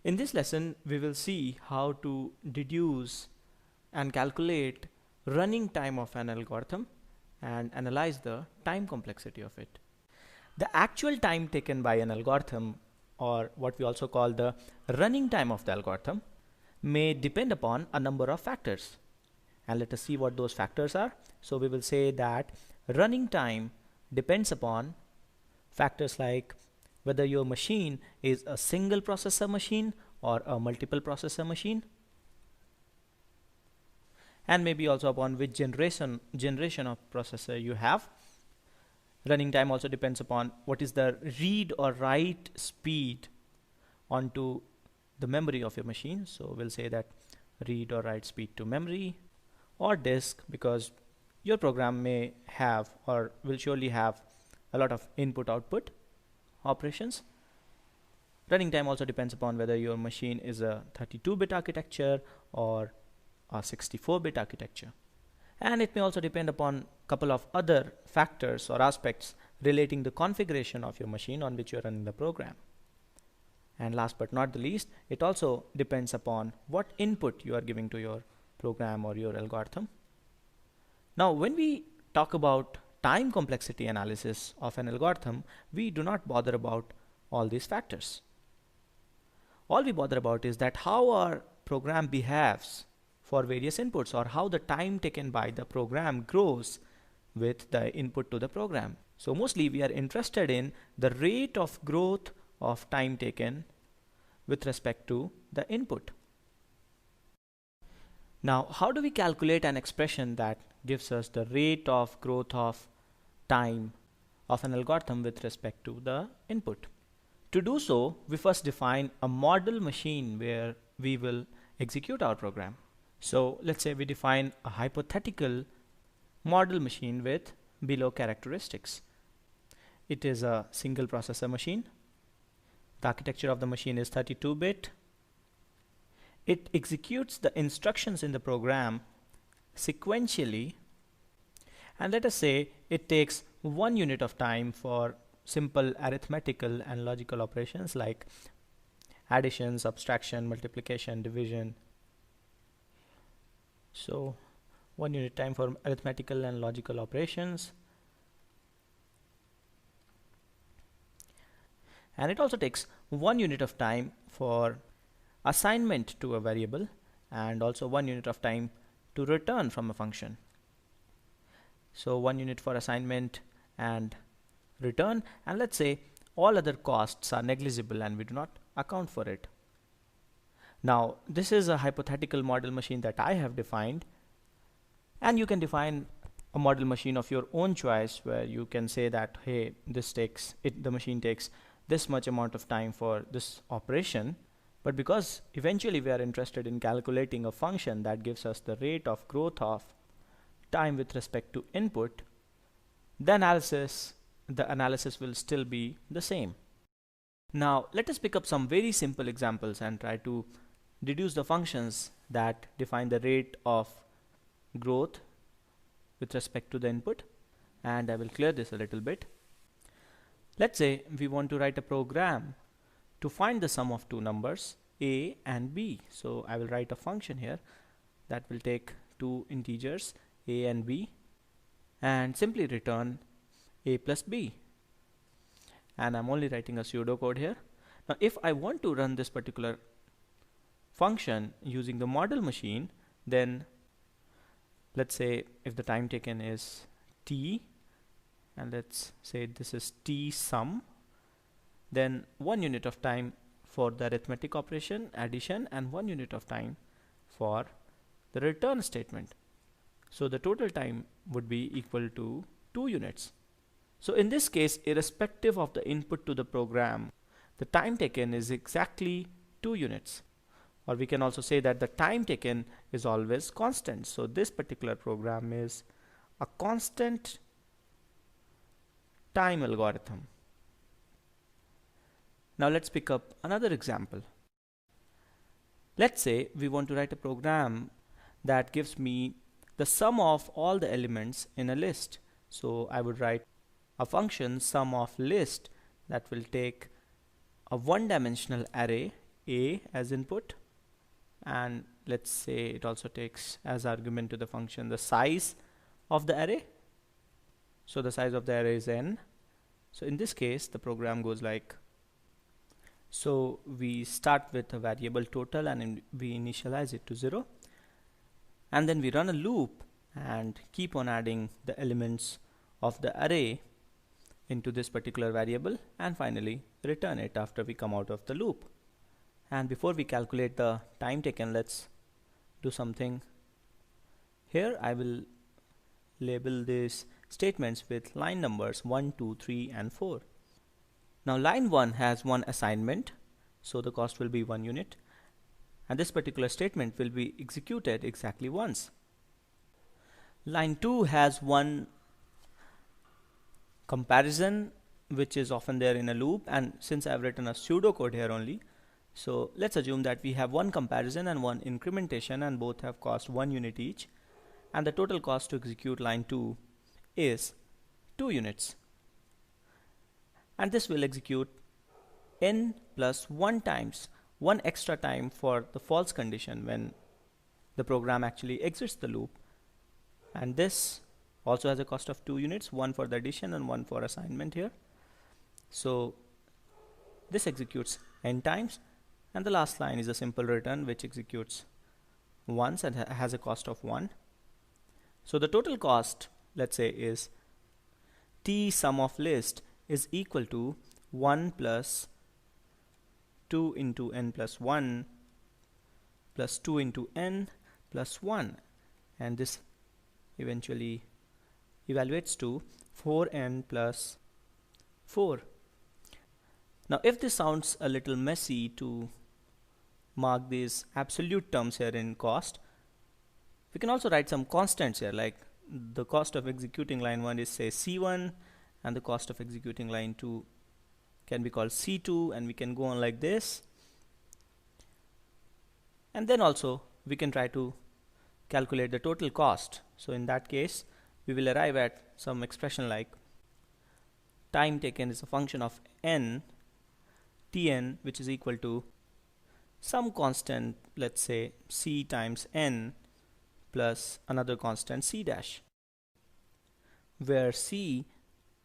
In this lesson, we will see how to deduce and calculate running time of an algorithm and analyze the time complexity of it. The actual time taken by an algorithm, or what we also call the running time of the algorithm, may depend upon a number of factors. And let us see what those factors are. So we will say that running time depends upon factors like whether your machine is a single processor machine or a multiple processor machine, and maybe also upon which generation of processor you have. Running time also depends upon what is the read or write speed onto the memory of your machine. So we'll say that read or write speed to memory or disk, because your program may have or will surely have a lot of input output operations. Running time also depends upon whether your machine is a 32-bit architecture or a 64-bit architecture. And it may also depend upon a couple of other factors or aspects relating the configuration of your machine on which you are running the program. And last but not the least, it also depends upon what input you are giving to your program or your algorithm. Now, when we talk about time complexity analysis of an algorithm, we do not bother about all these factors. All we bother about is that how our program behaves for various inputs, or how the time taken by the program grows with the input to the program. So mostly we are interested in the rate of growth of time taken with respect to the input. Now, how do we calculate an expression that gives us the rate of growth of time of an algorithm with respect to the input? To do so, we first define a model machine where we will execute our program. So let's say we define a hypothetical model machine with below characteristics. It is a single processor machine. The architecture of the machine is 32-bit. It executes the instructions in the program sequentially, and let us say it takes 1 unit of time for simple arithmetical and logical operations like addition, subtraction, multiplication, division. So 1 unit time for arithmetical and logical operations. And it also takes 1 unit of time for assignment to a variable, and also 1 unit of time to return from a function. So 1 unit for assignment and return, and let's say all other costs are negligible and we do not account for it. Now, this is a hypothetical model machine that I have defined, and you can define a model machine of your own choice where you can say that, hey, the machine takes this much amount of time for this operation. But because eventually we are interested in calculating a function that gives us the rate of growth of time with respect to input, the analysis will still be the same. Now let us pick up some very simple examples and try to deduce the functions that define the rate of growth with respect to the input. And I will clear this a little bit. Let's say we want to write a program to find the sum of two numbers a and b. So I will write a function here that will take two integers a and b and simply return a plus b. And I'm only writing a pseudocode here. Now if I want to run this particular function using the model machine, then let's say if the time taken is t, and let's say this is t sum, then 1 unit of time for the arithmetic operation addition and 1 unit of time for the return statement. So the total time would be equal to 2 units. So in this case, irrespective of the input to the program, the time taken is exactly 2 units. Or we can also say that the time taken is always constant. So this particular program is a constant time algorithm. Now let's pick up another example. Let's say we want to write a program that gives me the sum of all the elements in a list. So I would write a function sum of list that will take a one-dimensional array a as input, and let's say it also takes as argument to the function the size of the array. So the size of the array is n. So in this case the program goes like, so we start with a variable total and we initialize it to 0, and then we run a loop and keep on adding the elements of the array into this particular variable, and finally return it after we come out of the loop. And before we calculate the time taken, let's do something. Here I will label these statements with line numbers 1, 2, 3 and 4. Now line 1 has one assignment, so the cost will be 1 unit, and this particular statement will be executed exactly once. Line 2 has one comparison, which is often there in a loop, and since I've written a pseudocode here only, so let's assume that we have one comparison and one incrementation, and both have cost 1 unit each, and the total cost to execute line 2 is 2 units. And this will execute n plus 1 times, one extra time for the false condition when the program actually exits the loop. And this also has a cost of 2 units, one for the addition and one for assignment here. So this executes n times, and the last line is a simple return which executes once and has a cost of 1. So the total cost, let's say, is t sum of list is equal to 1 plus 2 into n plus 1 plus 2 into n plus 1, and this eventually evaluates to 4n plus 4. Now if this sounds a little messy to mark these absolute terms here in cost, we can also write some constants here, like the cost of executing line 1 is say C1, and the cost of executing line 2 can be called C2, and we can go on like this. And then also we can try to calculate the total cost. So in that case we will arrive at some expression like time taken is a function of n, Tn, which is equal to some constant, let's say C times n plus another constant C dash, where C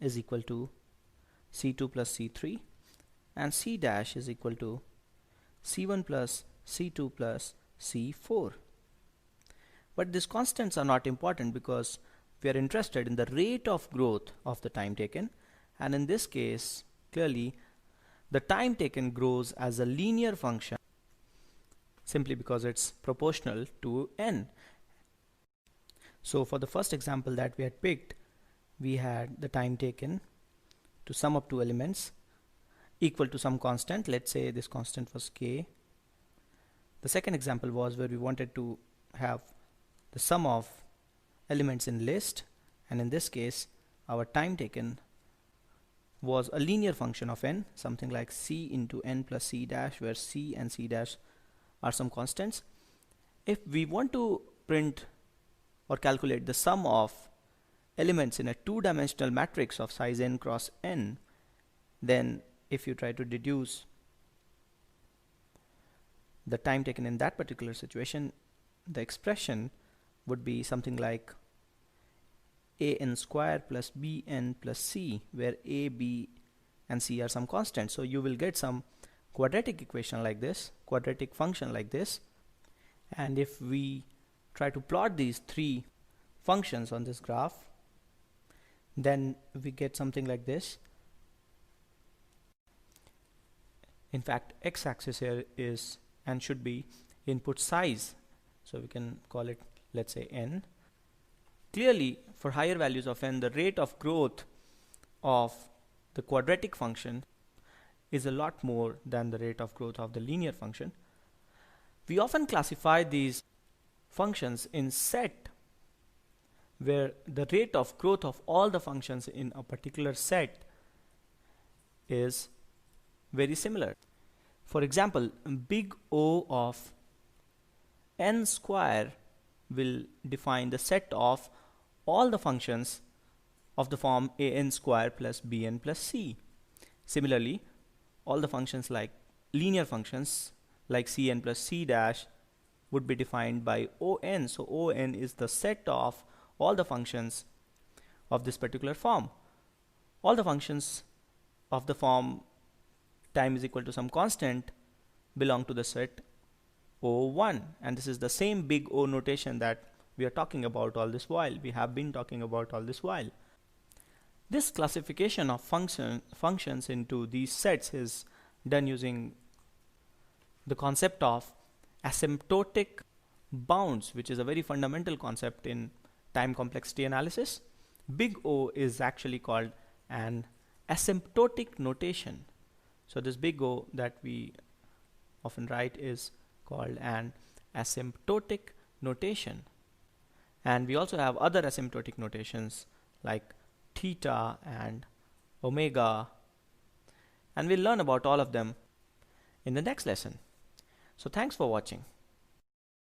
is equal to C2 plus C3 and C dash is equal to C1 plus C2 plus C4. But these constants are not important because we are interested in the rate of growth of the time taken, and in this case clearly the time taken grows as a linear function simply because it's proportional to n. So for the first example that we had picked, we had the time taken to sum up two elements equal to some constant. Let's say this constant was k. The second example was where we wanted to have the sum of elements in list, and in this case our time taken was a linear function of n, something like c into n plus c dash, where c and c dash are some constants. If we want to print or calculate the sum of elements in a two-dimensional matrix of size n cross n, then if you try to deduce the time taken in that particular situation, the expression would be something like an square plus bn plus c, where a, b and c are some constants. So you will get some quadratic equation like this, quadratic function like this, and if we try to plot these three functions on this graph, then we get something like this. In fact, x-axis here is and should be input size, so we can call it, let's say, n. Clearly for higher values of n, the rate of growth of the quadratic function is a lot more than the rate of growth of the linear function. We often classify these functions in set, where the rate of growth of all the functions in a particular set is very similar. For example, big O of n square will define the set of all the functions of the form an square plus bn plus c. Similarly, all the functions like linear functions like Cn plus C dash would be defined by On. So On is the set of all the functions of this particular form. All the functions of the form time is equal to some constant belong to the set O1, and this is the same big O notation that we are talking about all this while. We have been talking about all this while. This classification of functions into these sets is done using the concept of asymptotic bounds, which is a very fundamental concept in time complexity analysis. Big O is actually called an asymptotic notation. So this big O that we often write is called an asymptotic notation. And we also have other asymptotic notations like theta and omega, and we'll learn about all of them in the next lesson. So thanks for watching.